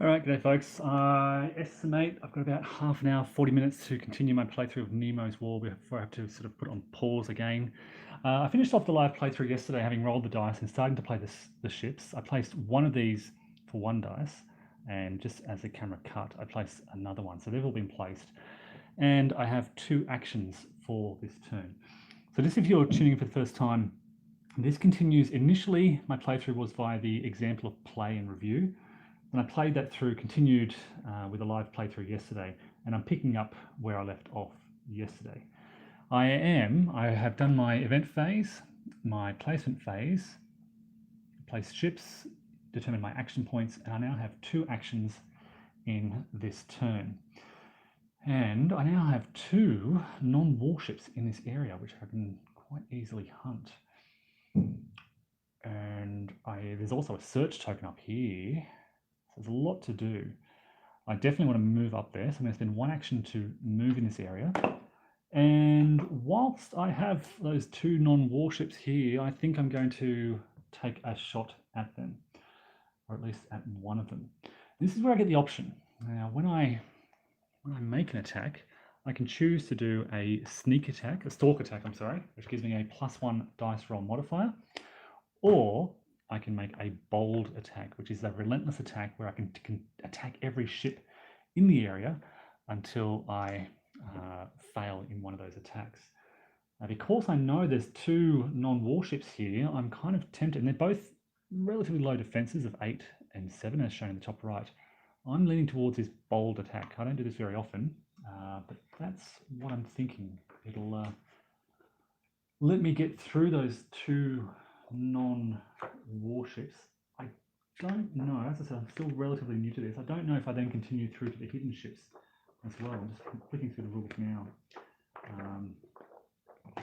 All right, g'day folks. I estimate I've got about half an hour, 40 minutes to continue my playthrough of Nemo's War before I have to sort of put on pause again. I finished off the live playthrough yesterday having rolled the dice and starting to play the ships. I placed one of these for one dice, and just as the camera cut, I placed another one. So they've all been placed. And I have two actions for this turn. So just if you're tuning in for the first time, this continues. Initially, my playthrough was via the example of play and review. And I played that through, continued with a live playthrough yesterday, and I'm picking up where I left off yesterday. I have done my event phase, my placement phase, placed ships, determined my action points, and I now have two actions in this turn. And I now have two non-warships in this area, which I can quite easily hunt. And there's also a search token up here. There's a lot to do. I definitely want to move up there, so I'm going to spend one action to move in this area. And whilst I have those two non-warships here, I think I'm going to take a shot at them, or at least at one of them. This is where I get the option. Now, when I make an attack, I can choose to do a sneak attack, a stalk attack, I'm sorry, which gives me a +1 dice roll modifier, or I can make a bold attack, which is a relentless attack where I can attack every ship in the area until I fail in one of those attacks. Now, because I know there's two non-warships here, I'm kind of tempted, and they're both relatively low defenses of 8 and 7, as shown in the top right. I'm leaning towards this bold attack. I don't do this very often, but that's what I'm thinking. It'll let me get through those two non-warships. I don't know, as I said, I'm still relatively new to this. I don't know if I then continue through to the hidden ships as well. I'm just flicking through the rules now to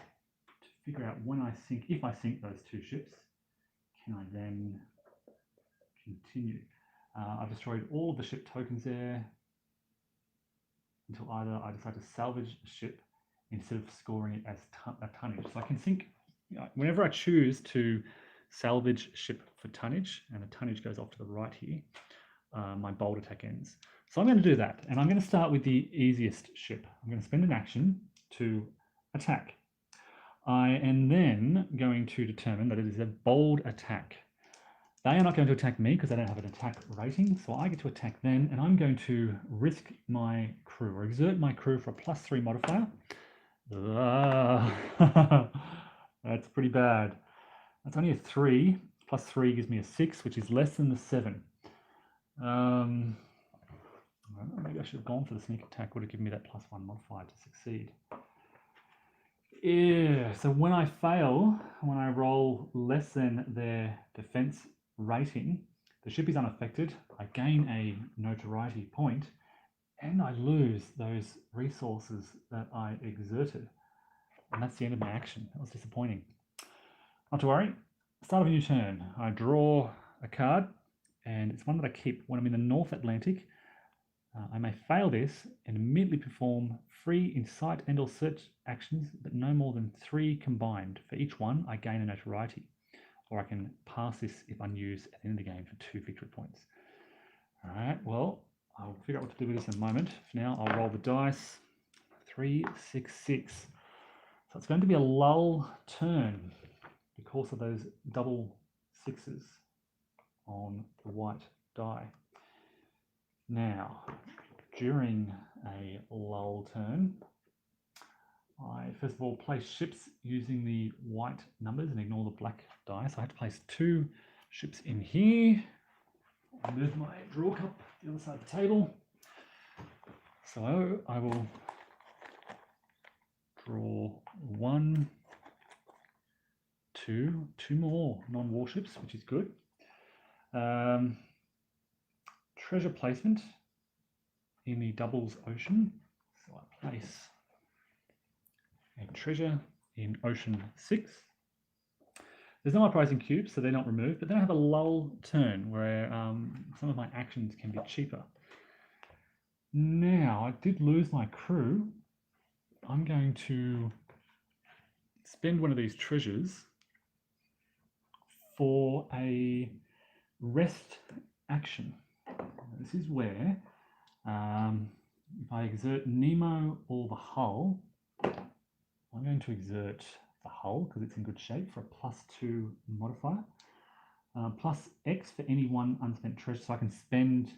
figure out when I sink, if I sink those two ships, can I then continue? I've destroyed all of the ship tokens there until either I decide to salvage a ship instead of scoring it as a tonnage. So I can sink, whenever I choose to salvage ship for tonnage, and the tonnage goes off to the right here, my bold attack ends. So I'm going to do that, and I'm going to start with the easiest ship. I'm going to spend an action to attack. I am then going to determine that it is a bold attack. They are not going to attack me because they don't have an attack rating, so I get to attack them, and I'm going to risk my crew, or exert my crew for a +3 modifier. That's pretty bad. That's only a 3. +3 gives me a 6, which is less than the 7. Maybe I should have gone for the sneak attack, would have given me that +1 modifier to succeed. Yeah, so when I fail, when I roll less than their defense rating, the ship is unaffected, I gain a notoriety point, and I lose those resources that I exerted. And that's the end of my action. That was disappointing. Not to worry. Start of a new turn. I draw a card, and it's one that I keep when I'm in the North Atlantic. I may fail this and immediately perform free insight and/or search actions, but no more than 3 combined. For each one, I gain a notoriety, or I can pass this if unused at the end of the game for 2 victory points. All right, well, I'll figure out what to do with this in a moment. For now, I'll roll the dice. 3, 6, 6. So it's going to be a lull turn because of those double 6s on the white die. Now, during a lull turn, I first of all place ships using the white numbers and ignore the black dice. I have to place 2 ships in here. I'll move my draw cup to the other side of the table. So I will draw 1, 2 more non-warships, which is good. Treasure placement in the doubles ocean. So I place a treasure in ocean 6. There's no uprising cubes, so they're not removed, but then I have a lull turn where some of my actions can be cheaper. Now, I did lose my crew. I'm going to spend one of these treasures for a rest action. this is where, if I exert Nemo or the hull, I'm going to exert the hull because it's in good shape for a +2 modifier. Plus X for any one unspent treasure, so I can spend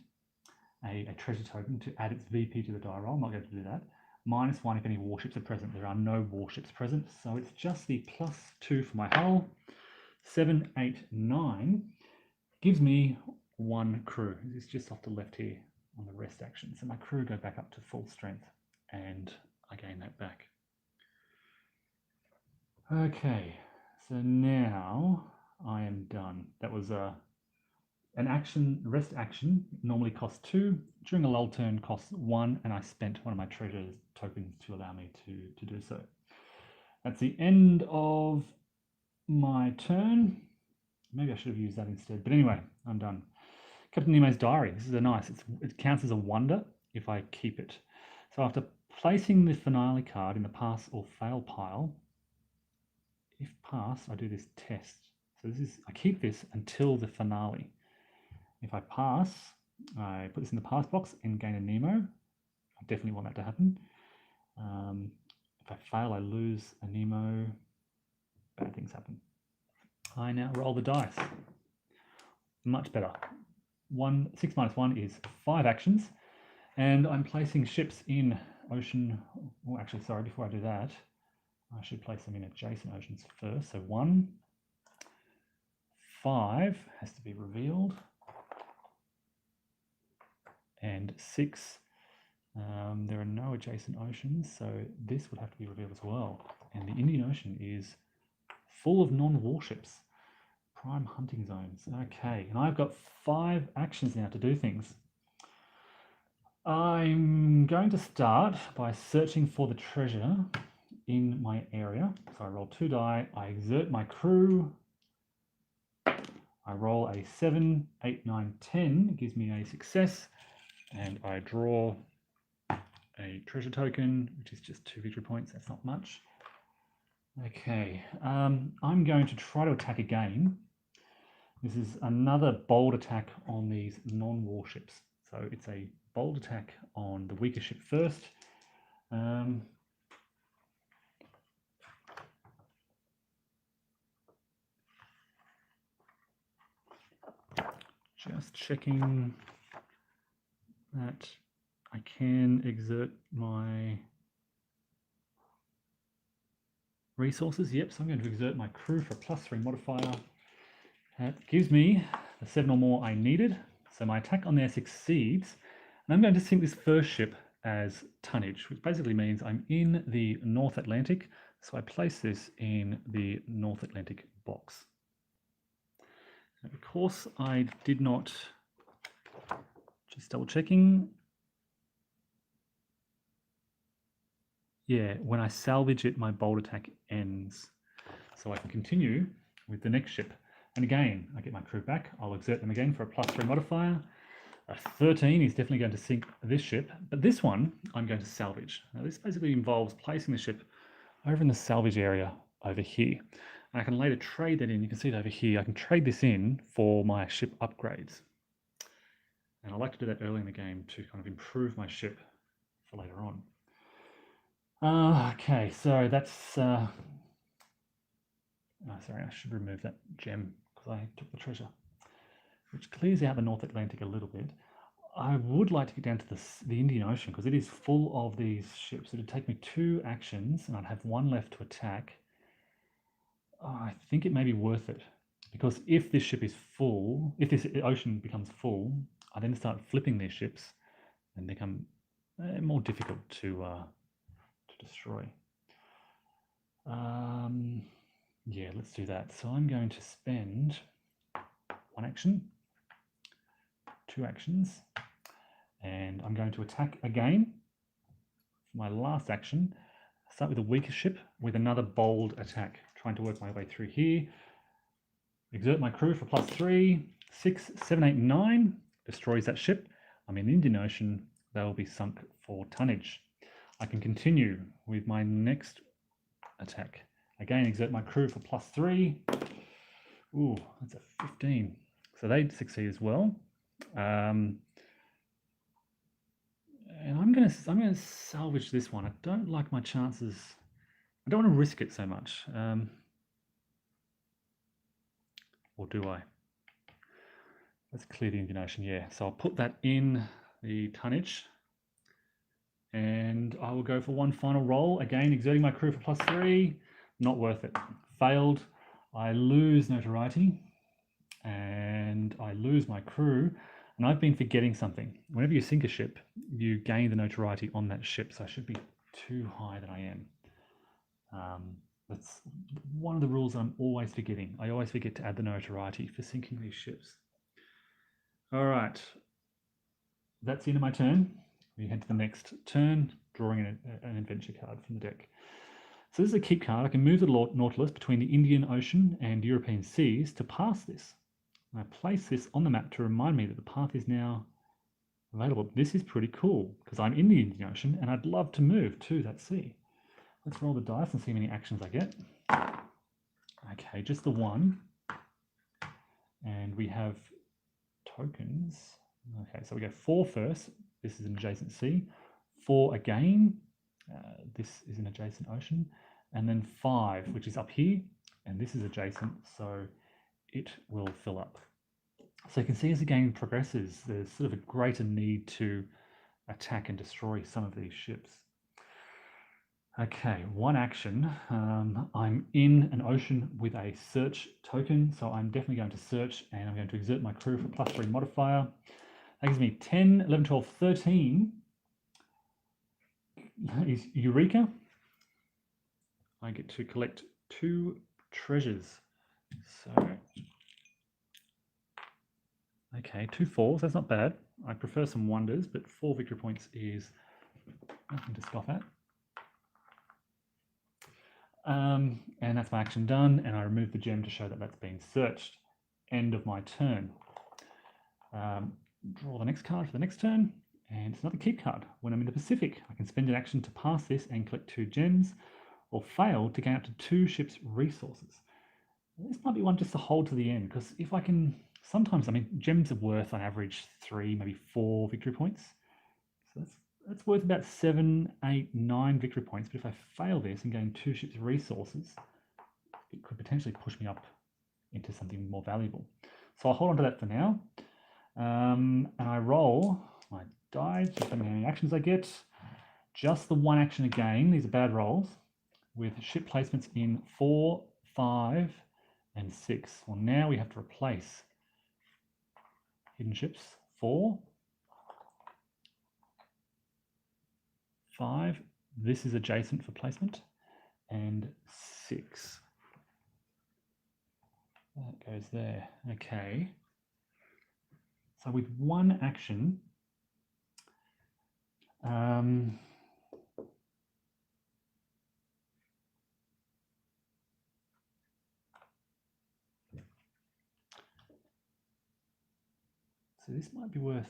a treasure token to add its VP to the die roll. I'm not going to do that. -1 if any warships are present. There are no warships present, so it's just the +2 for my hull. 7, 8, 9 gives me 1 crew. It's just off the left here on the rest action. So my crew go back up to full strength, and I gain that back. Okay, so now I am done. That was an action, rest action, normally costs 2. During a lull turn costs 1, and I spent one of my treasure tokens to allow me to do so. That's the end of my turn. Maybe I should have used that instead, but anyway, I'm done. Captain Nemo's Diary. This is a nice, it counts as a wonder if I keep it. So after placing the finale card in the pass or fail pile, if pass, I do this test. So this is, I keep this until the finale. If I pass, I put this in the pass box and gain a Nemo. I definitely want that to happen. If I fail, I lose a Nemo. Bad things happen. I now roll the dice. Much better. 6 minus 1 is 5 actions. And I'm placing ships in ocean. Oh, actually, sorry, before I do that, I should place them in adjacent oceans first. So 1, 5 has to be revealed. And 6, there are no adjacent oceans, so this would have to be revealed as well. And the Indian Ocean is full of non-warships, prime hunting zones. Okay, and I've got 5 actions now to do things. I'm going to start by searching for the treasure in my area. So I roll 2 die, I exert my crew, I roll a 7, 8, 9, 10, it gives me a success, and I draw a treasure token, which is just 2 victory points. That's not much. Okay, I'm going to try to attack again. This is another bold attack on these non-warships. So it's a bold attack on the weaker ship first. Just checking that I can exert my resources. Yep, so I'm going to exert my crew for a +3 modifier. That gives me the 7 or more I needed. So my attack on there succeeds. And I'm going to sink this first ship as tonnage, which basically means I'm in the North Atlantic. So I place this in the North Atlantic box. And of course, I did not, just double checking. Yeah, when I salvage it, my bold attack ends. So I can continue with the next ship. And again, I get my crew back. I'll exert them again for a +3 modifier. A 13 is definitely going to sink this ship, but this one I'm going to salvage. Now this basically involves placing the ship over in the salvage area over here. And I can later trade that in. You can see it over here. I can trade this in for my ship upgrades. And I like to do that early in the game to kind of improve my ship for later on. Okay, so that's... sorry, I should remove that gem because I took the treasure, which clears out the North Atlantic a little bit. I would like to get down to the Indian Ocean because it is full of these ships. It would take me 2 actions and I'd have 1 left to attack. I think it may be worth it because if this ship is full, if this ocean becomes full, I then start flipping these ships and become more difficult to destroy. Yeah, let's do that. So I'm going to spend 1 action, 2 actions, and I'm going to attack again for my last action. Start with the weakest ship with another bold attack, trying to work my way through here. Exert my crew for +3, 6, 7, 8, 9, destroys that ship. I'm in the Indian Ocean, they will be sunk for tonnage. I can continue with my next attack. Again, exert my crew for +3. Ooh, that's a 15. So they succeed as well. I'm gonna salvage this one. I don't like my chances. I don't want to risk it so much. Or do I? Let's clear the Indian Ocean, yeah. So I'll put that in the tonnage. And I will go for one final roll. Again, exerting my crew for +3. Not worth it. Failed. I lose notoriety. And I lose my crew. And I've been forgetting something. Whenever you sink a ship, you gain the notoriety on that ship. So I should be too high than I am. That's one of the rules I'm always forgetting. I always forget to add the notoriety for sinking these ships. All right. That's the end of my turn. We head to the next turn, drawing an adventure card from the deck. So this is a keep card. I can move the Nautilus between the Indian Ocean and European seas to pass this. And I place this on the map to remind me that the path is now available. This is pretty cool because I'm in the Indian Ocean and I'd love to move to that sea. Let's roll the dice and see how many actions I get. Okay, just the one. And we have tokens. Okay, so we go 4 first. This is an adjacent sea. 4 again. This is an adjacent ocean. And then 5, which is up here. And this is adjacent, so it will fill up. So you can see as the game progresses, there's sort of a greater need to attack and destroy some of these ships. Okay, one action. I'm in an ocean with a search token, so I'm definitely going to search and I'm going to exert my crew for +3 modifier. That gives me 10, 11, 12, 13 is Eureka. I get to collect 2 treasures. So, okay, 2 4s, that's not bad. I prefer some wonders, but 4 victory points is nothing to scoff at. And that's my action done, and I remove the gem to show that that's been searched. End of my turn. Draw the next card for the next turn, and it's another keep card. When I'm in the Pacific, I can spend an action to pass this and collect 2 gems, or fail to gain up to 2 ships' resources. This might be one just to hold to the end, because if I can, sometimes, I mean, gems are worth on average 3, maybe 4 victory points. So that's worth about 7, 8, 9 victory points. But if I fail this and gain 2 ships' resources, it could potentially push me up into something more valuable. So I'll hold on to that for now. And I roll my die, just how many actions I get. Just the one action again. These are bad rolls with ship placements in 4, 5, and 6. Well, now we have to replace hidden ships. 4, 5. This is adjacent for placement, and 6. That goes there. Okay. So with one action, so this might be worth,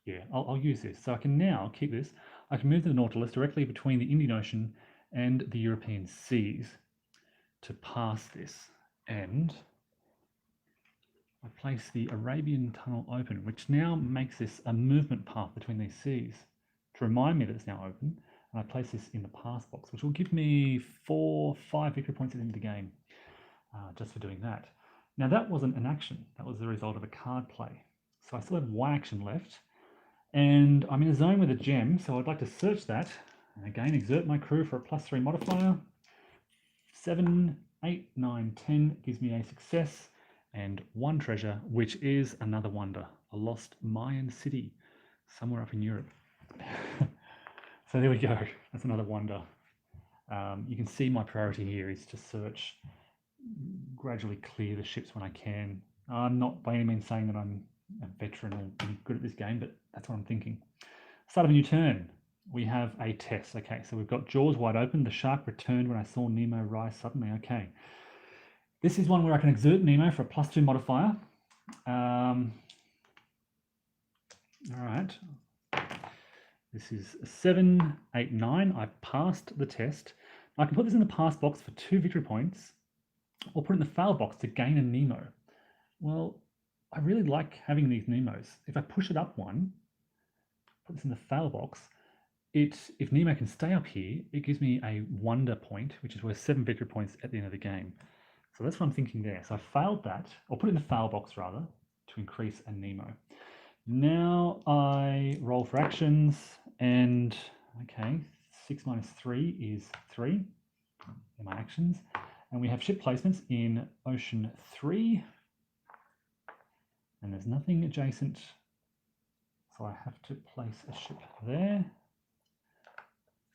yeah, I'll use this. So I can now keep this. I can move the Nautilus directly between the Indian Ocean and the European seas to pass this. And I place the Arabian Tunnel open, which now makes this a movement path between these seas to remind me that it's now open. And I place this in the pass box, which will give me 4, 5 victory points at the end of the game, just for doing that. Now that wasn't an action. That was the result of a card play. So I still have one action left. And I'm in a zone with a gem, so I'd like to search that. And again, exert my crew for a +3 modifier. 7, 8, 9, 10 gives me a success. And 1 treasure, which is another wonder, a lost Mayan city somewhere up in Europe. So there we go. That's another wonder. You can see my priority here is to search, gradually clear the ships when I can. I'm not by any means saying that I'm a veteran or good at this game, but that's what I'm thinking. Start of a new turn. We have a test. Okay, so we've got jaws wide open. The shark returned when I saw Nemo rise suddenly. Okay. This is one where I can exert Nemo for a +2 modifier. All right. This is 7, 8, 9. I've passed the test. I can put this in the pass box for 2 victory points, or put it in the fail box to gain a Nemo. Well, I really like having these Nemos. If I push it up one, put this in the fail box, if Nemo can stay up here, it gives me a wonder point, which is worth 7 victory points at the end of the game. So that's what I'm thinking there. So I failed that. I'll put it in the fail box rather to increase a Nemo. Now I roll for actions, and okay, 6 minus 3 is 3 in my actions. And we have ship placements in Ocean 3. And there's nothing adjacent, so I have to place a ship there.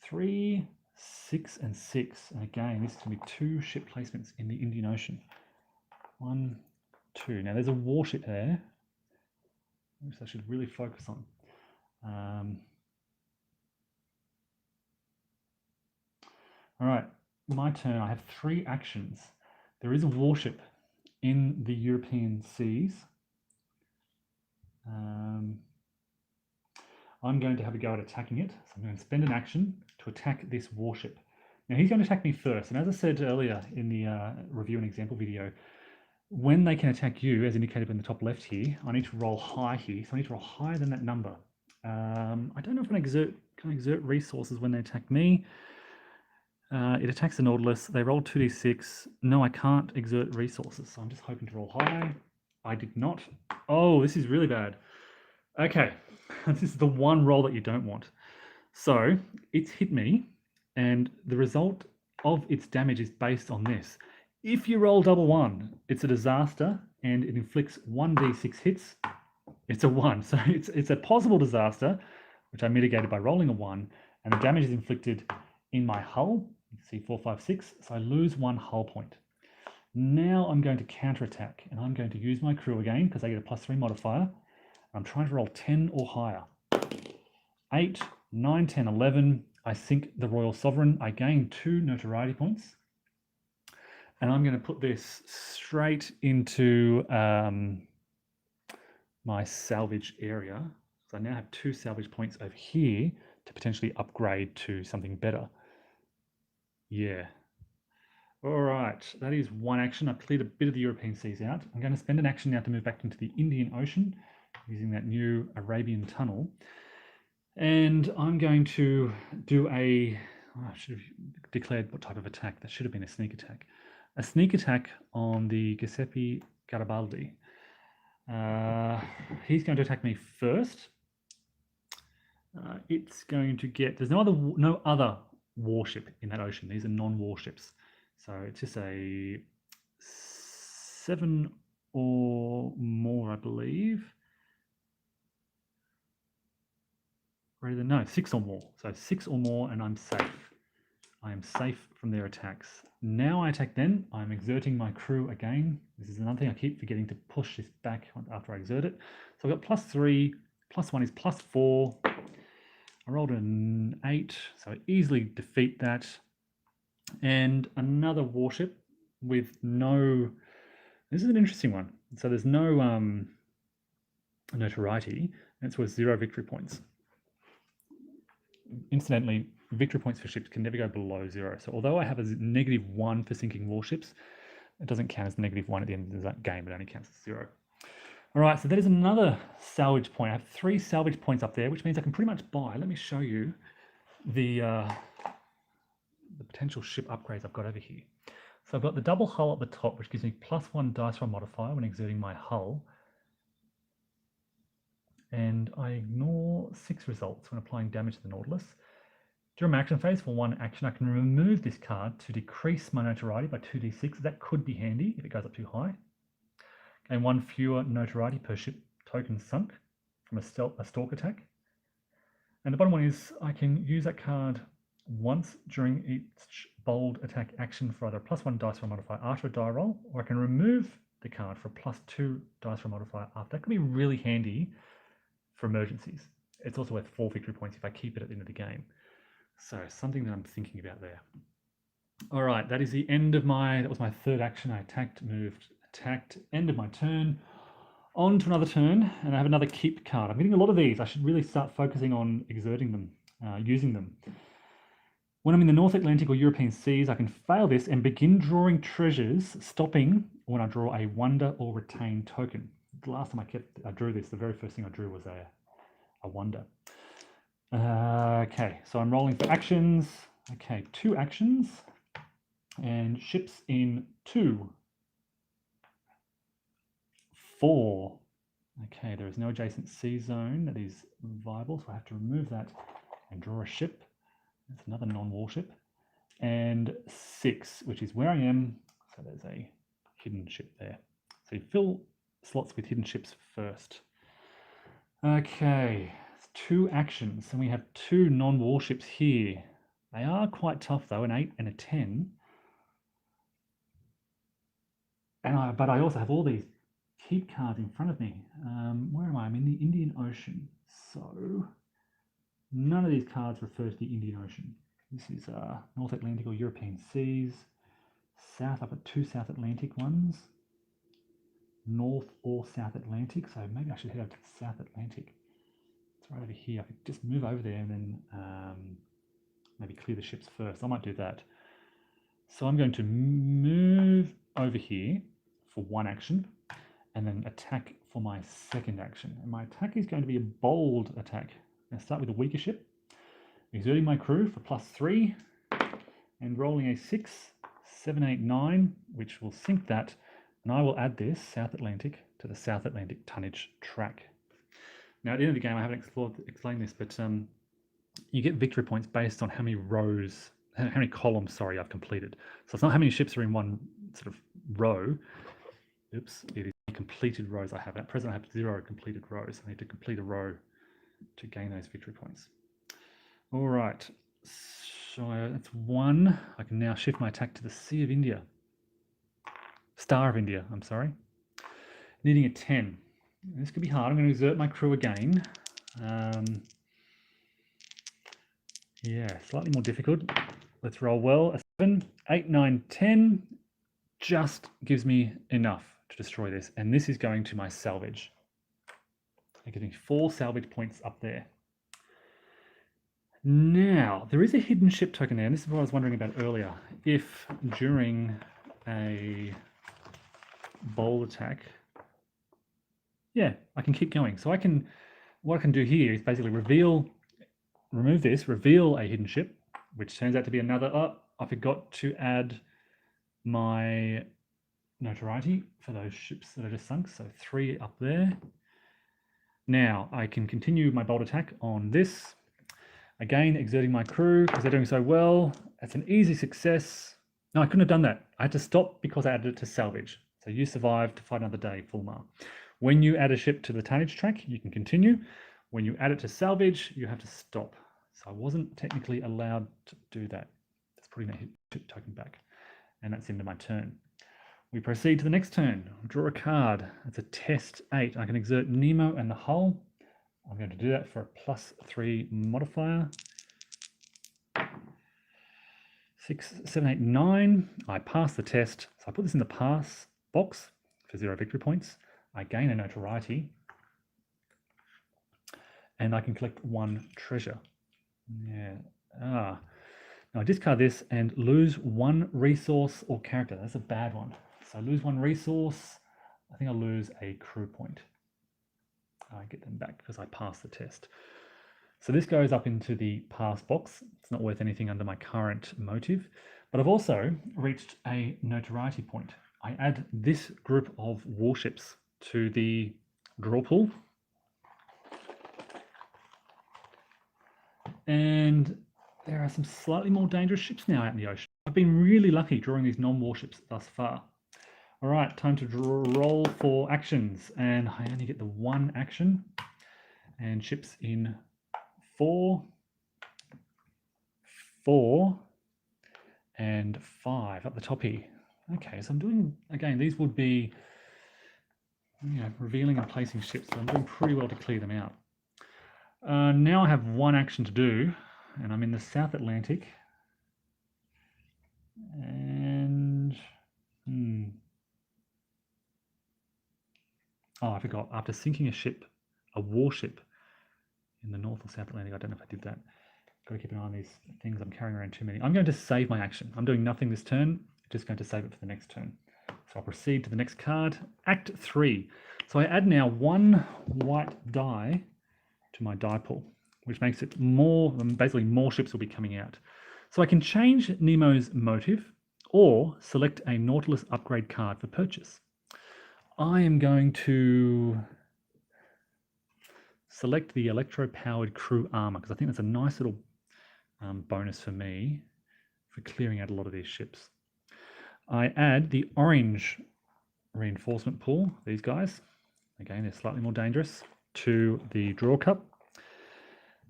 3, 6, and 6. And again, this is going to be 2 ship placements in the Indian Ocean. 1, 2. Now there's a warship there, which I should really focus on. All right, my turn. I have 3 actions. There is a warship in the European seas. I'm going to have a go at attacking it. So I'm going to spend an action to attack this warship. Now he's going to attack me first. And as I said earlier in the review and example video, when they can attack you, as indicated in the top left here, I need to roll high here. So I need to roll higher than that number. I don't know if I can exert resources when they attack me. It attacks the Nautilus. They roll 2d6. No, I can't exert resources. So I'm just hoping to roll high. I did not. Oh, this is really bad. Okay, this is the one roll that you don't want. So it's hit me, and the result of its damage is based on this. If you roll double 1, it's a disaster, and it inflicts 1d6 hits. It's a 1, so it's a possible disaster, which I mitigated by rolling a 1, and the damage is inflicted in my hull. You can see 4, 5, 6, so I lose 1 hull point. Now I'm going to counterattack, and I'm going to use my crew again because I get a +3 modifier. I'm trying to roll 10 or higher. 8, 9, 10, 11. I sink the Royal Sovereign. I gain 2 notoriety points. And I'm going to put this straight into my salvage area. So I now have 2 salvage points over here to potentially upgrade to something better. Yeah. All right, that is 1 action. I've cleared a bit of the European seas out. I'm going to spend an action now to move back into the Indian Ocean using that new Arabian tunnel. And I'm going to do I should have declared what type of attack. That should have been a sneak attack. A sneak attack on the Giuseppe Garibaldi. He's going to attack me first. It's going to get... There's no other warship in that ocean. These are non-warships. So it's just a 7 or more, I believe. Greater than, no, 6 or more. So 6 or more, and I'm safe. I am safe from their attacks. Now I attack them. I'm exerting my crew again. This is another thing I keep forgetting to push this back after I exert it. So I've got +3, +1 is +4. I rolled an 8, so I easily defeat that. And another warship with no... This is an interesting one. So there's no notoriety, and it's worth 0 victory points. Incidentally, victory points for ships can never go below 0. So although I have a -1 for sinking warships, it doesn't count as -1 at the end of that game. It only counts as 0. All right, so that is another salvage point. I have 3 salvage points up there, which means I can pretty much buy. Let me show you the potential ship upgrades I've got over here. So I've got the double hull at the top, which gives me +1 dice roll modifier when exerting my hull. And I ignore 6 results when applying damage to the Nautilus. During my action phase, for 1 action, I can remove this card to decrease my notoriety by 2d6. That could be handy if it goes up too high. Gain 1 fewer notoriety per ship token sunk from a stalk attack. And the bottom one is I can use that card once during each bold attack action for either a +1 dice roll modifier after a die roll, or I can remove the card for a +2 dice roll modifier after. That could be really handy for emergencies. It's also worth 4 victory points if I keep it at the end of the game. So something that I'm thinking about there. All right, that is the end of that was my 3rd action. I attacked, moved, attacked, end of my turn. On to another turn, and I have another keep card. I'm getting a lot of these. I should really start focusing on exerting them, using them. When I'm in the North Atlantic or European seas, I can fail this and begin drawing treasures, stopping when I draw a wonder or retain token. the last time I drew this, the very first thing I drew was a wonder. Okay, so I'm rolling for actions. Okay, 2 actions and ships in 2, 4. Okay, there is no adjacent sea zone that is viable, so I have to remove that and draw a ship. That's another non-warship. And 6, which is where I am. So there's a hidden ship there. So you fill slots with hidden ships first. Okay, 2 actions, and we have 2 non-warships here. They are quite tough though, an 8 and a 10. But I also have all these keep cards in front of me. Where am I? I'm in the Indian Ocean. So none of these cards refer to the Indian Ocean. This is North Atlantic or European seas. South, I've got 2 South Atlantic ones. North or South Atlantic. So maybe I should head over to the South Atlantic. It's right over here. I could just move over there and then maybe clear the ships first. I might do that. So I'm going to move over here for 1 action and then attack for my 2nd action. And my attack is going to be a bold attack. I'm going to start with a weaker ship, exerting my crew for +3 and rolling a 6, 7, 8, 9, which will sink that. And I will add this South Atlantic to the South Atlantic tonnage track. Now at the end of the game, I haven't explained this, but you get victory points based on how many columns, I've completed. So it's not how many ships are in one sort of row. Oops, it is completed rows I have. At present, I have 0 completed rows. I need to complete a row to gain those victory points. All right, so that's 1. I can now shift my attack to the Sea of India. Star of India, I'm sorry. Needing a 10. This could be hard. I'm going to exert my crew again. Yeah, slightly more difficult. Let's roll well. A 7, 8, 9, 10 just gives me enough to destroy this. And this is going to my salvage. I'm getting 4 salvage points up there. Now, there is a hidden ship token there. And this is what I was wondering about earlier. If during a bold attack, yeah, I can keep going. So what I can do here is basically remove this, reveal a hidden ship, which turns out to be another, I forgot to add my notoriety for those ships that I just sunk. So 3 up there. Now I can continue my bold attack on this. Again, exerting my crew because they're doing so well. That's an easy success. No, I couldn't have done that. I had to stop because I added it to salvage. So you survived to fight another day, Fulmar. When you add a ship to the tonnage track, you can continue. When you add it to salvage, you have to stop. So I wasn't technically allowed to do that. That's putting that ship token back. And that's into my turn. We proceed to the next turn. Draw a card. It's a test 8. I can exert Nemo and the hull. I'm going to do that for a +3 modifier. 6, 7, 8, 9. I pass the test. So I put this in the pass box for 0 victory points. I gain a notoriety. And I can collect 1 treasure. Yeah. Now I discard this and lose 1 resource or character. That's a bad one. So I lose 1 resource. I think I'll lose a crew point. I get them back because I passed the test. So this goes up into the pass box. It's not worth anything under my current motive, but I've also reached a notoriety point. I add this group of warships to the draw pool. And there are some slightly more dangerous ships now out in the ocean. I've been really lucky drawing these non-warships thus far. All right, time to roll for actions. And I only get the 1 action. And ships in 4, 4, and 5 up the top here. Okay, so I'm doing, again, these would be, revealing and placing ships. So I'm doing pretty well to clear them out. Now I have 1 action to do, and I'm in the South Atlantic. And, oh, I forgot. After sinking a warship in the North or South Atlantic, I don't know if I did that. Got to keep an eye on these things. I'm carrying around too many. I'm going to save my action. I'm doing nothing this turn. Just going to save it for the next turn. So I'll proceed to the next card, Act 3. So I add now 1 white die to my die pool, which makes it more, basically more ships will be coming out. So I can change Nemo's motive or select a Nautilus upgrade card for purchase. I am going to select the electro-powered crew armor because I think that's a nice little bonus for me for clearing out a lot of these ships. I add the orange reinforcement pool, these guys. Again, they're slightly more dangerous, to the draw cup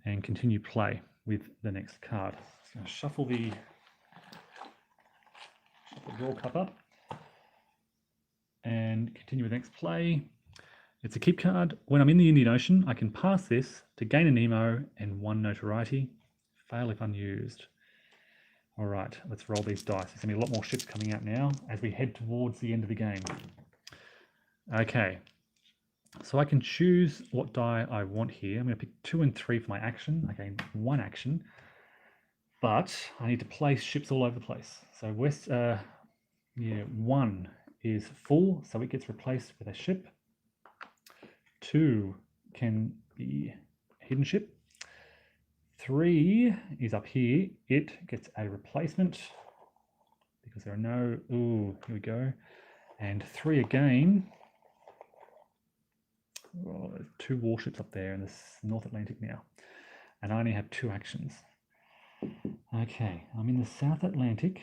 and continue play with the next card. So I'm going to shuffle the draw cup up and continue with the next play. It's a keep card. When I'm in the Indian Ocean, I can pass this to gain a Nemo and 1 notoriety. Fail if unused. All right, let's roll these dice. There's going to be a lot more ships coming out now as we head towards the end of the game. Okay, so I can choose what die I want here. I'm going to pick 2 and 3 for my action. I gain 1 action, but I need to place ships all over the place. So 1 is full, so it gets replaced with a ship. 2 can be a hidden ship. 3 is up here. It gets a replacement because there are no... Ooh, here we go. And 3 again. Oh, there's 2 warships up there in the North Atlantic now. And I only have 2 actions. Okay, I'm in the South Atlantic.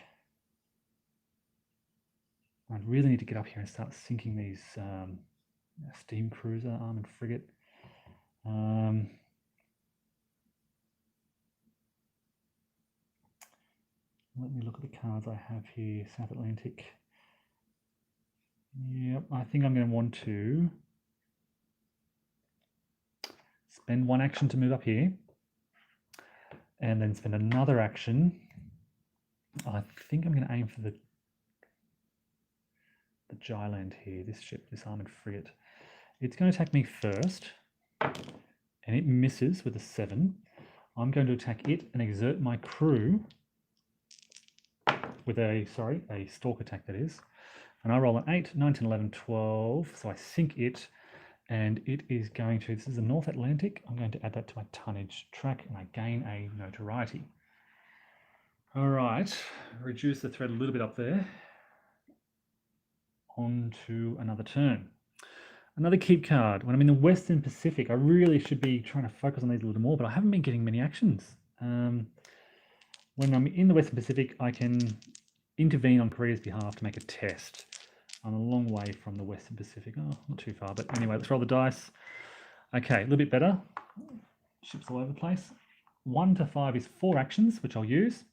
I really need to get up here and start sinking these steam cruiser, armored frigate. Let me look at the cards I have here. South Atlantic. Yep, I think I'm going to want to spend 1 action to move up here and then spend another action. I think I'm going to aim for the Jyland here, this ship, this armored frigate. It's going to attack me first, and it misses with a 7. I'm going to attack it and exert my crew with a stalk attack, that is. And I roll an 8, 9, 10, 11, 12. So I sink it, and it is going to, this is the North Atlantic. I'm going to add that to my tonnage track, and I gain a notoriety. All right, reduce the threat a little bit up there. On to another turn. Another keep card. When I'm in the Western Pacific, I really should be trying to focus on these a little more, but I haven't been getting many actions. When I'm in the Western Pacific, I can intervene on Korea's behalf to make a test. I'm a long way from the Western Pacific. Oh, not too far, but anyway, let's roll the dice. Okay, a little bit better. Ships all over the place. 1 to 5 is 4 actions, which I'll use.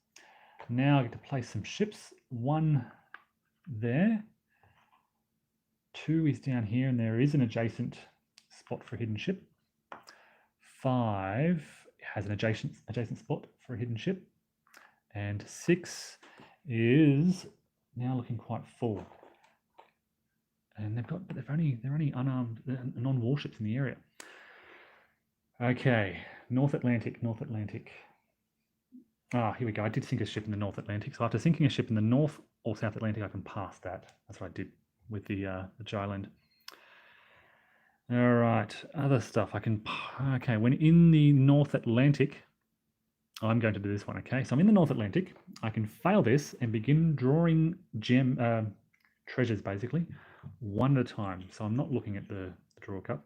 Now I get to place some ships. 1 there. 2 is down here, and there is an adjacent spot for a hidden ship. 5 has an adjacent spot for a hidden ship. And 6 is now looking quite full. And they're only unarmed, non-warships in the area. Okay, North Atlantic. Ah, here we go. I did sink a ship in the North Atlantic. So after sinking a ship in the North or South Atlantic, I can pass that. That's what I did with the Jyland. All right, other stuff. Okay, when in the North Atlantic, I'm going to do this one, okay? So I'm in the North Atlantic. I can fail this and begin drawing treasures, basically, 1 at a time. So I'm not looking at the draw cup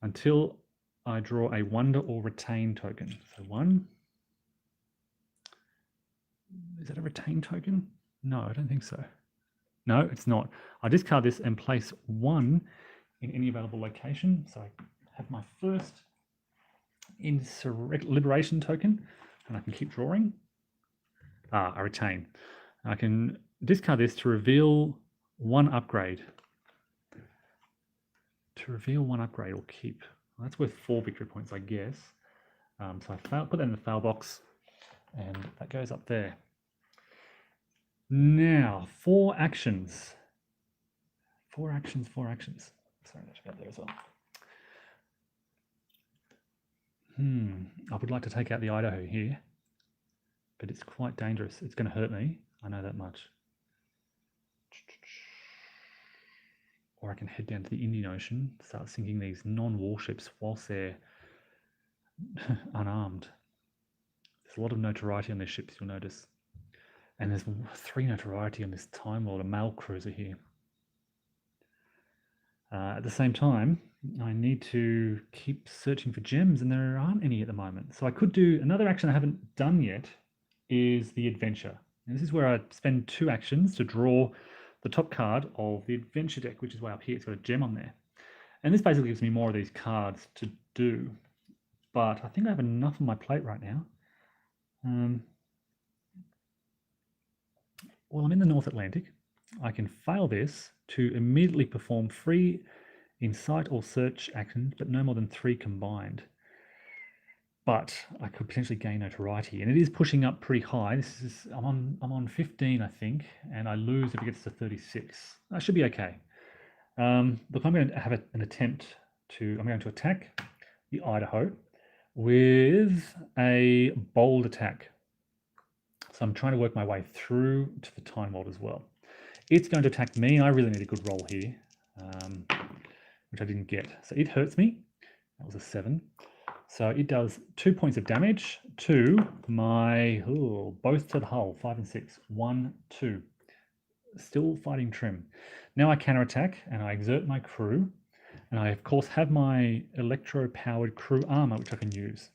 until I draw a wonder or retain token. So 1. Is that a retain token? No, I don't think so. No, it's not. I discard this and place 1 in any available location. So I have my first liberation token, and I can keep drawing. I retain. I can discard this to reveal 1 upgrade. To reveal 1 upgrade or keep. Well, that's worth 4 victory points, I guess. So I put that in the fail box, and that goes up there. Now, 4 actions. 4 actions. Sorry, that should be up there as well. I would like to take out the Idaho here, but it's quite dangerous. It's going to hurt me. I know that much. or I can head down to the Indian Ocean, start sinking these non-warships whilst they're unarmed. There's a lot of notoriety on these ships, you'll notice. And there's 3 notoriety on this Time Lord, a mail cruiser here. At the same time, I need to keep searching for gems, and there aren't any at the moment. So I could do another action I haven't done yet is the adventure. And this is where I spend 2 actions to draw the top card of the adventure deck, which is way up here. It's got a gem on there. And this basically gives me more of these cards to do. But I think I have enough on my plate right now. Well, I'm in the North Atlantic. I can fail this to immediately perform 3 insight or search actions, but no more than 3 combined. But I could potentially gain notoriety, and it is pushing up pretty high. This is I'm on 15, I think, and I lose if it gets to 36. I should be okay. Look, I'm going to have an attempt to. I'm going to attack the Idaho with a bold attack. So I'm trying to work my way through to the Time Lord as well. It's going to attack me. I really need a good roll here, which I didn't get. So it hurts me. That was a 7. So it does 2 points of damage to my, both to the hull, 5 and 6. 1, 2. Still fighting trim. Now I counterattack and I exert my crew. And I, of course, have my electro-powered crew armor, which I can use.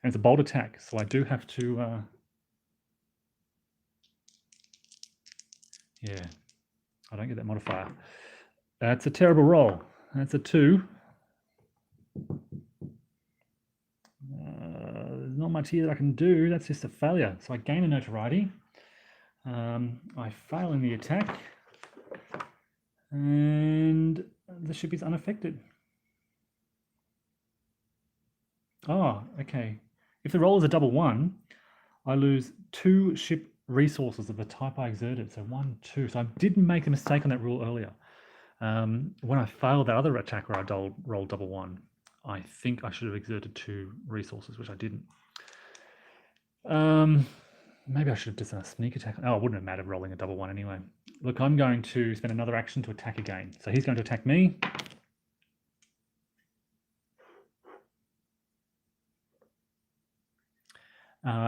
And it's a bold attack, so I do have to... yeah, I don't get that modifier. That's a terrible roll. That's a 2. There's not much here that I can do. That's just a failure. So I gain a notoriety. I fail in the attack. And the ship is unaffected. Oh, okay. If the roll is a double 1, I lose 2 ship resources of the type I exerted. So 1, 2. So I did make a mistake on that rule earlier. When I failed that other attack where I rolled double 1, I think I should have exerted 2 resources, which I didn't. Maybe I should have just done a sneak attack. Oh, it wouldn't have mattered rolling a double 1 anyway. Look, I'm going to spend another action to attack again. So he's going to attack me.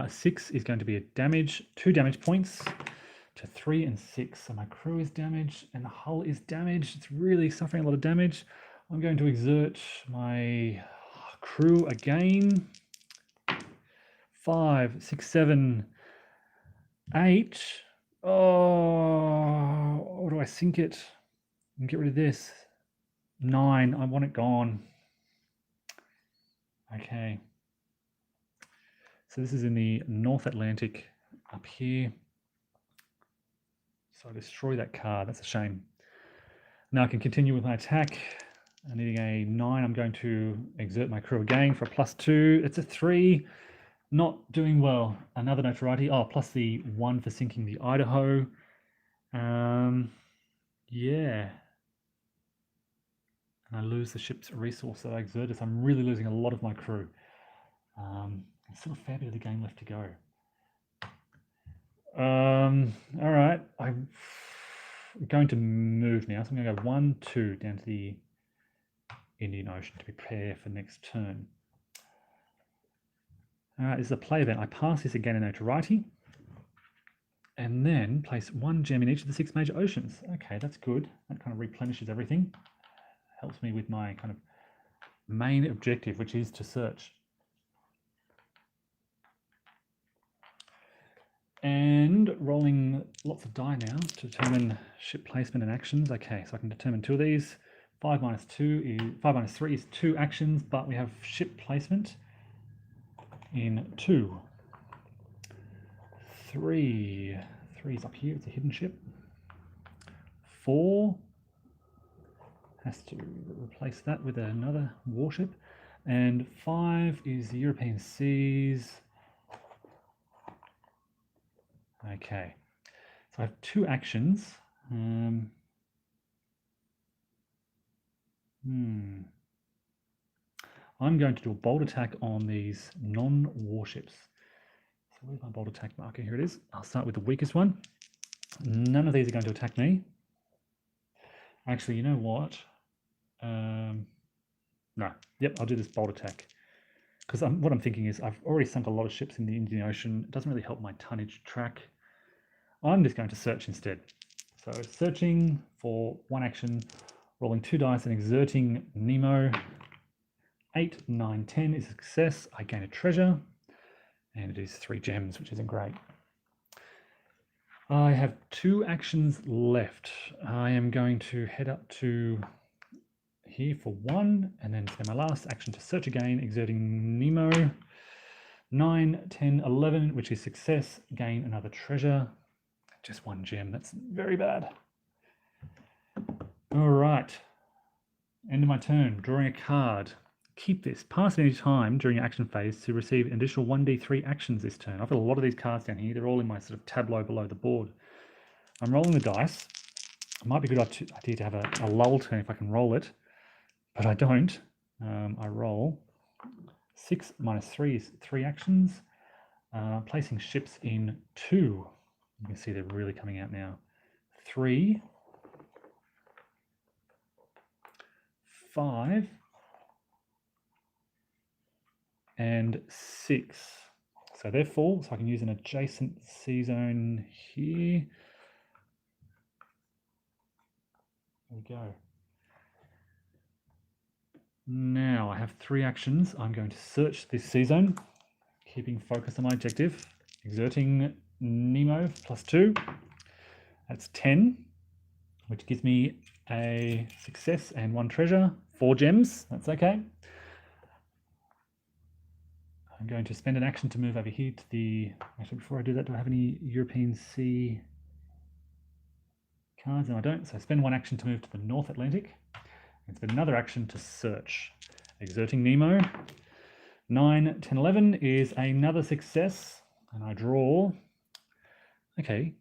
Six is going to be a damage, 2 damage points to 3 and 6. So my crew is damaged and the hull is damaged. It's really suffering a lot of damage. I'm going to exert my crew again. 5, 6, 7, 8. Oh, or do I sink it and get rid of this? 9, I want it gone. Okay. So this is in the North Atlantic up here. So I destroy that card. That's a shame. Now I can continue with my attack. I'm needing a 9. I'm going to exert my crew again for a +2. It's a 3. Not doing well. Another notoriety. Oh, plus the 1 for sinking the Idaho. Yeah. And I lose the ship's resource that I exerted. So I'm really losing a lot of my crew. There's still a fair bit of the game left to go. All right. I'm going to move now. So I'm going to go 1, 2 down to the Indian Ocean to prepare for next turn. All right, this is a play event. I pass this again in notoriety. And then place 1 gem in each of the 6 major oceans. Okay, that's good. That kind of replenishes everything. Helps me with my kind of main objective, which is to search. And rolling lots of die now to determine ship placement and actions. Okay, so I can determine 2 of these. 5 minus 3 is 2 actions, but we have ship placement in 2. 3 is up here, it's a hidden ship. 4 has to replace that with another warship. And 5 is the European seas. Okay, so I have 2 actions. I'm going to do a bold attack on these non-warships. So where's my bold attack marker? Here it is. I'll start with the weakest one. None of these are going to attack me. Actually, you know what? No. Yep, I'll do this bold attack. Because what I'm thinking is I've already sunk a lot of ships in the Indian Ocean. It doesn't really help my tonnage track. I'm just going to search instead. So searching for one action, rolling 2 dice and exerting Nemo. 8, 9, 10 is a success. I gain a treasure. And it is 3 gems, which isn't great. I have 2 actions left. I am going to head up to here for 1, and then spend my last action to search again, exerting Nemo. 9, 10, 11, which is success. Gain another treasure. Just 1 gem. That's very bad. All right. End of my turn. Drawing a card. Keep this. Pass at any time during your action phase to receive an additional 1d3 actions this turn. I've got a lot of these cards down here. They're all in my sort of tableau below the board. I'm rolling the dice. It might be a good idea to have a lull turn if I can roll it, but I don't. I roll 6 minus 3 is 3 actions. Placing ships in 2. You can see they're really coming out now. 3, 5, and 6. So they're full, so I can use an adjacent sea zone here. There we go. Now I have 3 actions. I'm going to search this sea zone, keeping focus on my objective, exerting Nemo plus 2. That's 10, which gives me a success and 1 treasure, 4 gems. That's okay. I'm going to spend an action to move over here to the... Actually, before I do that, do I have any European Sea cards? No, I don't. So I spend 1 action to move to the North Atlantic. And spend another action to search. Exerting Nemo. 9, 10, 11 is another success. And I draw... Okay.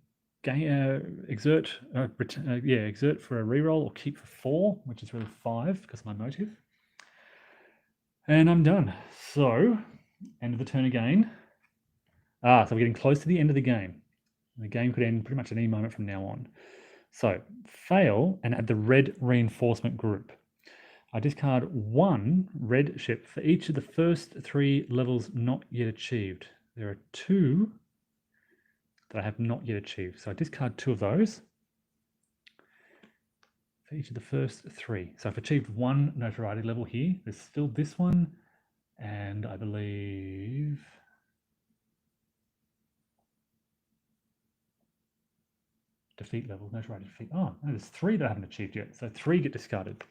Exert for a reroll or keep for 4, which is really 5 because of my motive. And I'm done. So... End of the turn again. So we're getting close to the end of the game. The game could end pretty much at any moment from now on. So fail and add the red reinforcement group. I discard 1 red ship for each of the first 3 levels not yet achieved. There are 2 that I have not yet achieved. So I discard 2 of those for each of the first 3. So I've achieved 1 notoriety level here. There's still this one. And I believe defeat level, notoriety defeat. Oh, no, there's 3 that I haven't achieved yet. So 3 get discarded.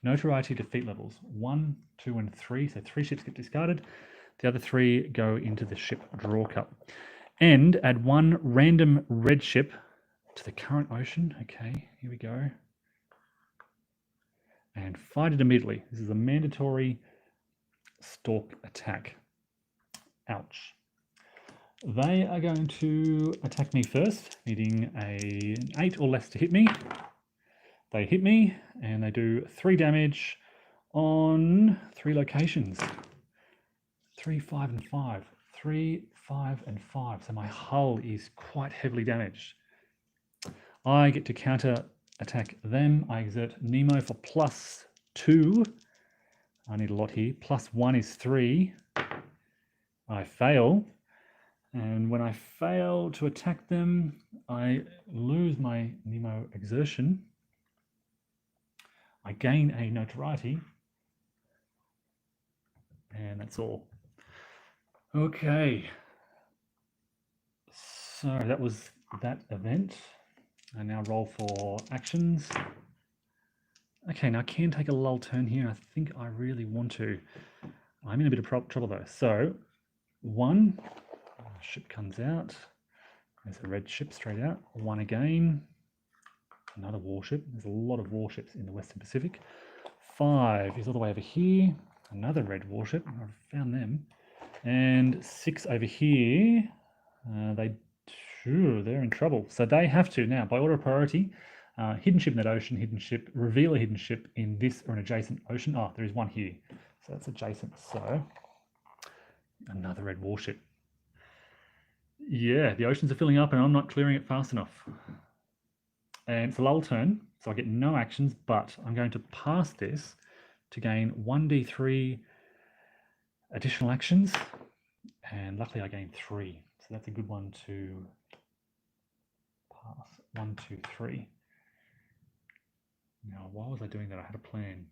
Notoriety defeat levels 1, 2, and 3. So 3 ships get discarded. The other 3 go into the ship draw cup. And add 1 random red ship to the current ocean. Okay, here we go. And fight it immediately. This is a mandatory stalk attack. Ouch. They are going to attack me first, needing an 8 or less to hit me. They hit me and they do 3 damage on 3 locations. 3, 5, and 5. 3, 5, and 5. So my hull is quite heavily damaged. I get to counter attack them. I exert Nemo for +2. I need a lot here. +1 is 3. I fail. And when I fail to attack them, I lose my Nemo exertion. I gain a notoriety. And that's all. Okay. So that was that event. I now roll for actions. Okay, now I can take a lull turn here. I think I really want to. I'm in a bit of trouble though. So, 1, ship comes out. There's a red ship straight out. 1 again. Another warship. There's a lot of warships in the Western Pacific. 5 is all the way over here. Another red warship. I've found them. And 6 over here. They're in trouble. So they have to now, by order of priority, hidden ship in that ocean, hidden ship, reveal a hidden ship in this or an adjacent ocean. Oh, there is one here. So that's adjacent. So another red warship. Yeah, the oceans are filling up and I'm not clearing it fast enough. And it's a lull turn, so I get no actions, but I'm going to pass this to gain 1d3 additional actions, and luckily I gained 3, so that's a good one to pass. 1, 2, 3. Now, why was I doing that? I had a plan.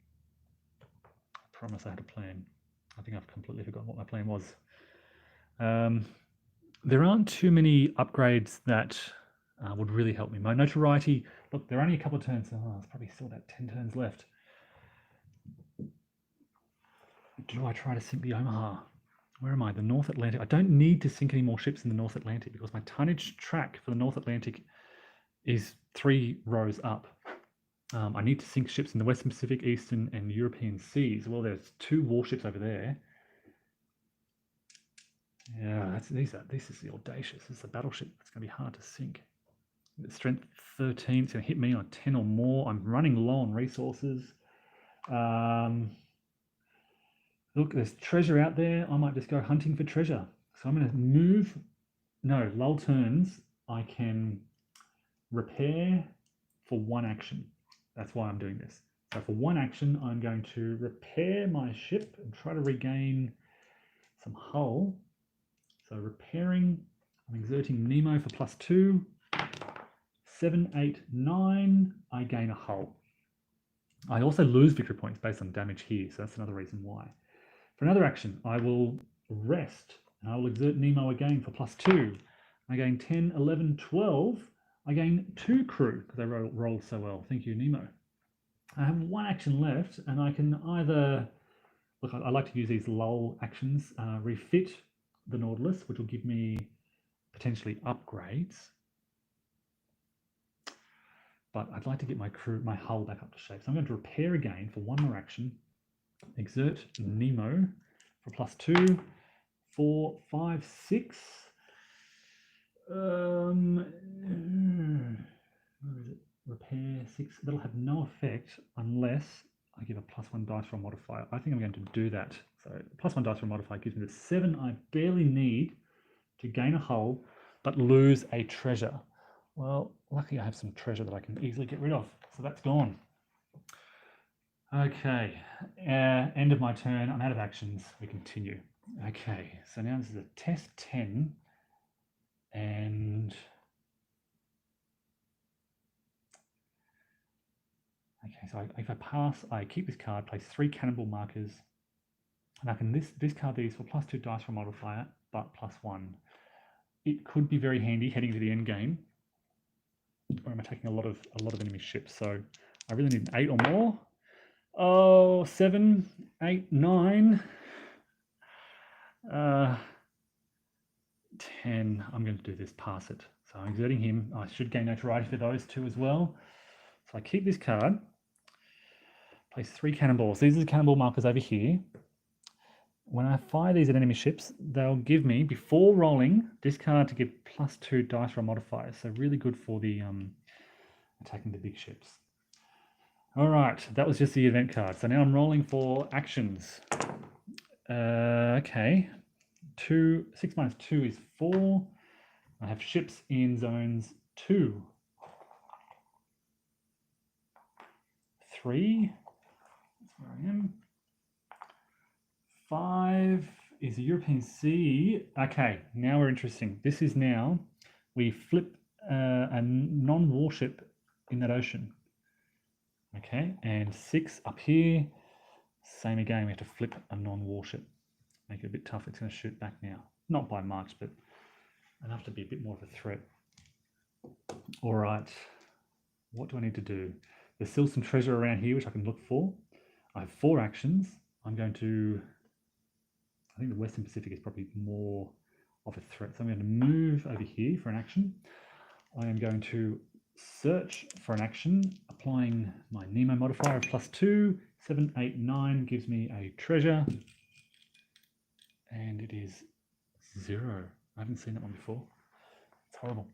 I promise I had a plan. I think I've completely forgotten what my plan was. There aren't too many upgrades that would really help me. My notoriety, look, they're only a couple of turns. Oh, there's probably still about 10 turns left. Do I try to sink the Omaha? Where am I? The North Atlantic. I don't need to sink any more ships in the North Atlantic because my tonnage track for the North Atlantic is 3 rows up. I need to sink ships in the Western Pacific, Eastern, and European seas. Well, there's 2 warships over there. Yeah, this is the Audacious. This is a battleship. It's going to be hard to sink. Strength 13. It's going to hit me on 10 or more. I'm running low on resources. Look, there's treasure out there. I might just go hunting for treasure. So I'm going to move. No, lull turns. I can repair for 1 action. That's why I'm doing this. So for 1 action, I'm going to repair my ship and try to regain some hull. So repairing, I'm exerting Nemo for +2. 7, 8, 9, I gain a hull. I also lose victory points based on damage here, so that's another reason why. For another action, I will rest, and I will exert Nemo again for +2. I gain 10, 11, 12. I gain 2 crew because I rolled so well. Thank you, Nemo. I have 1 action left, and I can either, look, I like to use these lull actions, refit the Nautilus, which will give me potentially upgrades. But I'd like to get my hull back up to shape. So I'm going to repair again for 1 more action. Exert Nemo for +2, 4, 5, 6. Where is it? Repair 6. That'll have no effect unless I give a +1 dice roll modifier. I think I'm going to do that. So +1 dice roll modifier gives me the 7 I barely need to gain a hull, but lose a treasure. Well, luckily I have some treasure that I can easily get rid of. So that's gone. Okay, end of my turn. I'm out of actions. We continue. Okay, so now this is a test 10. And okay, so if I pass, I keep this card, place 3 cannonball markers, and I can discard these for +2 dice roll modifier, but +1. It could be very handy heading to the end game, where I'm attacking a lot of enemy ships. So I really need an 8 or more. Oh, 7, 8, 9, 10. I'm going to do this, pass it. So I'm exerting him. I should gain notoriety for those 2 as well. So I keep this card, place 3 cannonballs. These are the cannonball markers over here. When I fire these at enemy ships, they'll give me, before rolling, discard to give +2 dice roll modifier. So really good for the attacking the big ships. All right, that was just the event card. So now I'm rolling for actions. Okay, 6 minus 2 is 4. I have ships in zones 2, 3. That's where I am. 5 is the European Sea. Okay, now we're interesting. This is now, we flip a non-warship in that ocean. Okay, and 6 up here, same again, we have to flip a non-warship. Make it a bit tough. It's going to shoot back now. Not by much, but enough to be a bit more of a threat. All right, what do I need to do? There's still some treasure around here which I can look for. I have 4 actions. I'm going to, I think the Western Pacific is probably more of a threat. So I'm going to move over here for an action. I am going to search for an action, applying my Nemo modifier of +2. 7, 8, 9 gives me a treasure. And it is 0. I haven't seen that one before. It's horrible.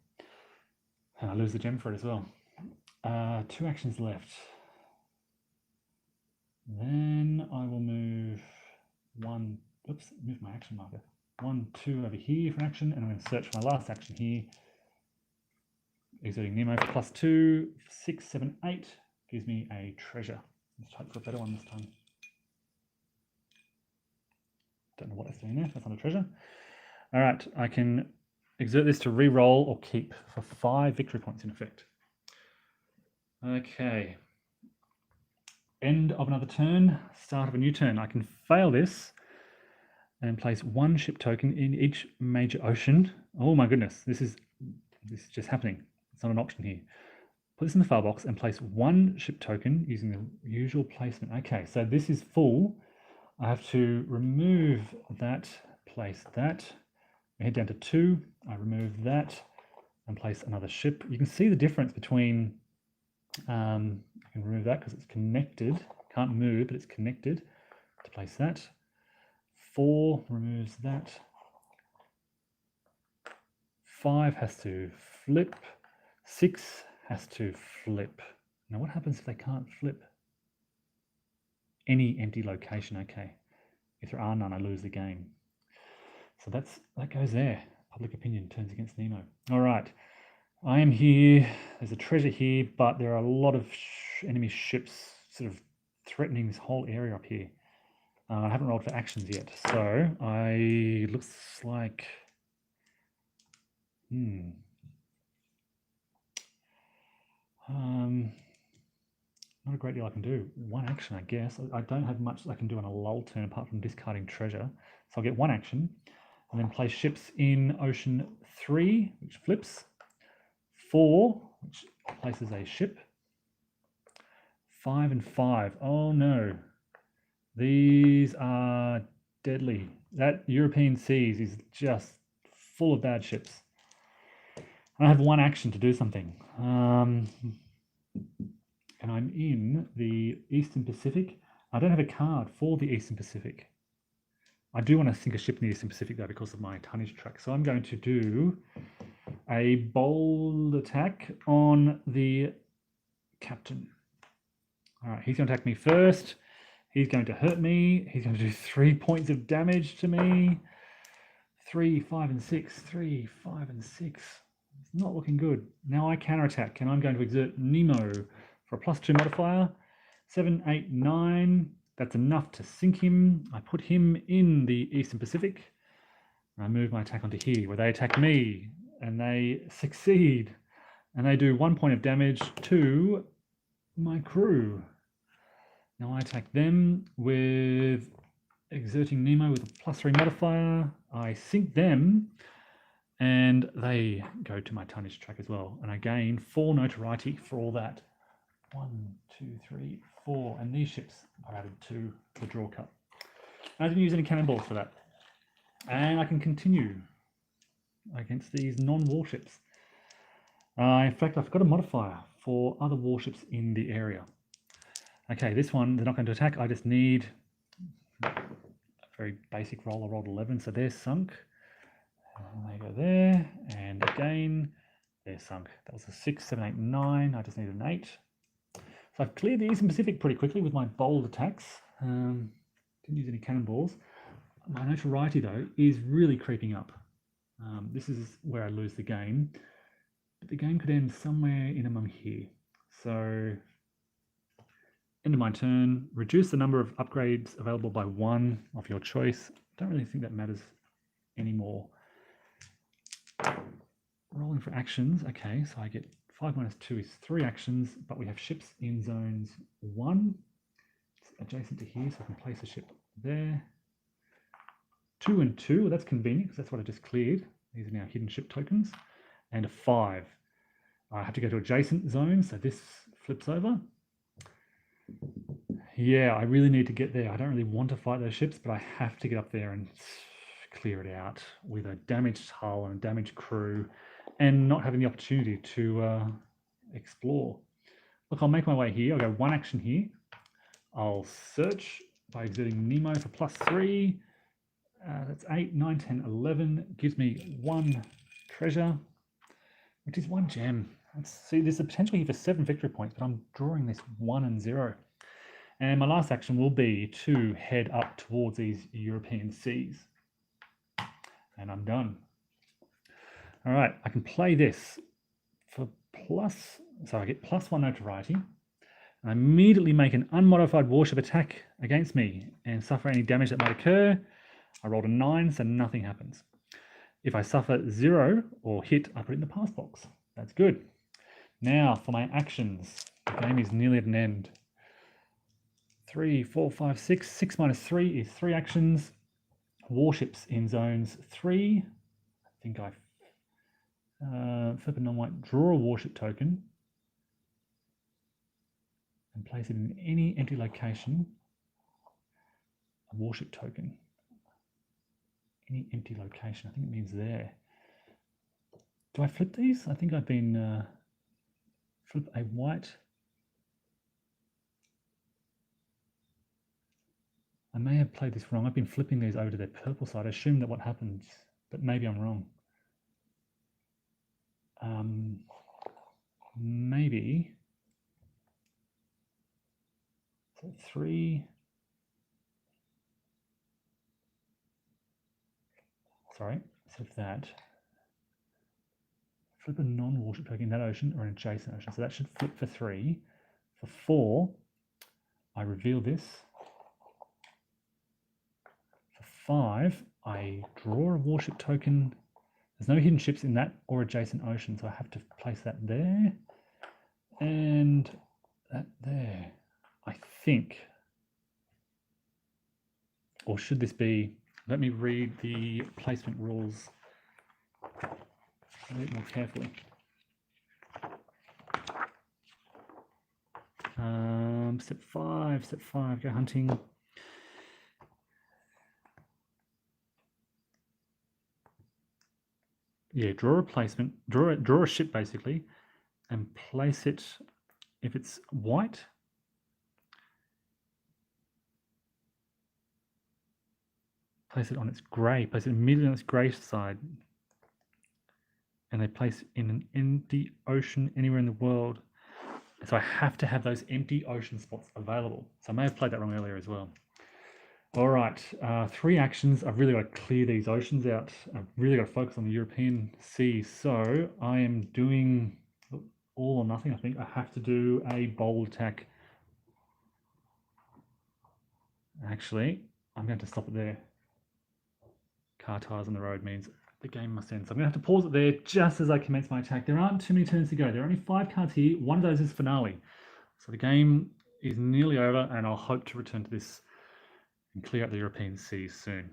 And I lose the gem for it as well. 2 actions left. Then I will move move my action marker. 1, 2 over here for an action, and I'm going to search for my last action here. exerting Nemo for +2, 6, 7, 8 gives me a treasure. Let's hope for a better one this time. Don't know what that's doing there. That's not a treasure. All right, I can exert this to re-roll or keep for 5 victory points in effect. Okay. End of another turn, start of a new turn. I can fail this and place 1 ship token in each major ocean. Oh my goodness, this is just happening. It's not an option here. Put this in the file box and place 1 ship token using the usual placement. Okay, so this is full. I have to remove that, place that. I head down to 2. I remove that and place another ship. You can see the difference between, I can remove that because it's connected. Can't move, but it's connected. To place that. 4 removes that. 5 has to flip. 6 has to flip. Now what happens if they can't flip? Any empty location, okay. If there are none, I lose the game. So that goes there. Public opinion turns against Nemo. All right, I am here. There's a treasure here, but there are a lot of enemy ships sort of threatening this whole area up here. I haven't rolled for actions yet, so looks like not a great deal I can do. 1 action, I guess. I don't have much I can do on a lull turn apart from discarding treasure. So I'll get 1 action and then place ships in Ocean 3, which flips. 4, which places a ship. 5 and 5. Oh no. These are deadly. That European seas is just full of bad ships. I have 1 action to do something. And I'm in the Eastern Pacific. I don't have a card for the Eastern Pacific. I do want to sink a ship in the Eastern Pacific though because of my tonnage track. So I'm going to do a bold attack on the captain. All right, he's going to attack me first. He's going to hurt me. He's going to do 3 points of damage to me. 3, 5, and 6. 3, 5, and 6. It's not looking good. Now I counterattack, and I'm going to exert Nemo for a +2 modifier. 7, 8, 9. That's enough to sink him. I put him in the Eastern Pacific. And I move my attack onto here, where they attack me, and they succeed. And they do 1 point of damage to my crew. Now I attack them with exerting Nemo with a +3 modifier. I sink them, and they go to my tonnage track as well. And I gain 4 notoriety for all that. 1, 2, 3, 4. And these ships are added to the draw cup. I didn't use any cannonballs for that. And I can continue against these non-warships. In fact, I've got a modifier for other warships in the area. Okay, this one, they're not going to attack. I just need a very basic roll. I rolled 11, so they're sunk. They go there, and again, they're sunk. That was a 6, 7, 8, 9. I just need an 8. So I've cleared the Eastern Pacific pretty quickly with my bold attacks. Didn't use any cannonballs. My notoriety, though, is really creeping up. This is where I lose the game. But the game could end somewhere in among here. So, end of my turn. Reduce the number of upgrades available by 1 of your choice. Don't really think that matters anymore. Rolling for actions. Okay, so I get 5 minus 2 is 3 actions, but we have ships in zones 1. It's adjacent to here, so I can place a ship there. 2 and 2, well, that's convenient because that's what I just cleared. These are now hidden ship tokens. And a 5. I have to go to adjacent zones, so this flips over. Yeah, I really need to get there. I don't really want to fight those ships, but I have to get up there and clear it out with a damaged hull and a damaged crew and not having the opportunity to explore. Look, I'll make my way here. I'll go 1 action here. I'll search by exerting Nemo for +3. That's 8, 9, 10, 11. Gives me 1 treasure, which is 1 gem. Let's see, there's a potential here for 7 victory points, but I'm drawing this 1 and 0. And my last action will be to head up towards these European seas. And I'm done. All right, I can play this for so I get +1 notoriety. I immediately make an unmodified warship attack against me and suffer any damage that might occur. I rolled a 9, so nothing happens. If I suffer 0 or hit, I put it in the pass box. That's good. Now for my actions. The game is nearly at an end. 3, 4, 5, 6. 6 minus 3 is 3 actions. Warships in zones 3. I think I flip a non-white, draw a warship token and place it in any empty location. A warship token. Any empty location. I think it means there. Do I flip these? I think I've been flip a white. I may have played this wrong. I've been flipping these over to their purple side. I assume that what happens, but maybe I'm wrong. Maybe. So 3. Sorry, instead of that. Flip a non-warship token in that ocean or an adjacent ocean. So that should flip for 3. For 4, I reveal this. For 5, I draw a warship token. There's no hidden ships in that or adjacent ocean, so I have to place that there and that there. I think, or should this be, let me read the placement rules a bit more carefully. Step 5, go hunting. Yeah, draw a placement, draw a ship basically, and place it, if it's white, place it on its grey, place it immediately on its grey side. And they place in an empty ocean anywhere in the world. So I have to have those empty ocean spots available. So I may have played that wrong earlier as well. All right, 3 actions. I've really got to clear these oceans out. I've really got to focus on the European seas. So I am doing all or nothing, I think. I have to do a bold attack. Actually, I'm going to stop it there. Car tires on the road means the game must end. So I'm going to have to pause it there just as I commence my attack. There aren't too many turns to go. There are only 5 cards here. One of those is finale. So the game is nearly over, and I'll hope to return to this and clear out the European seas soon.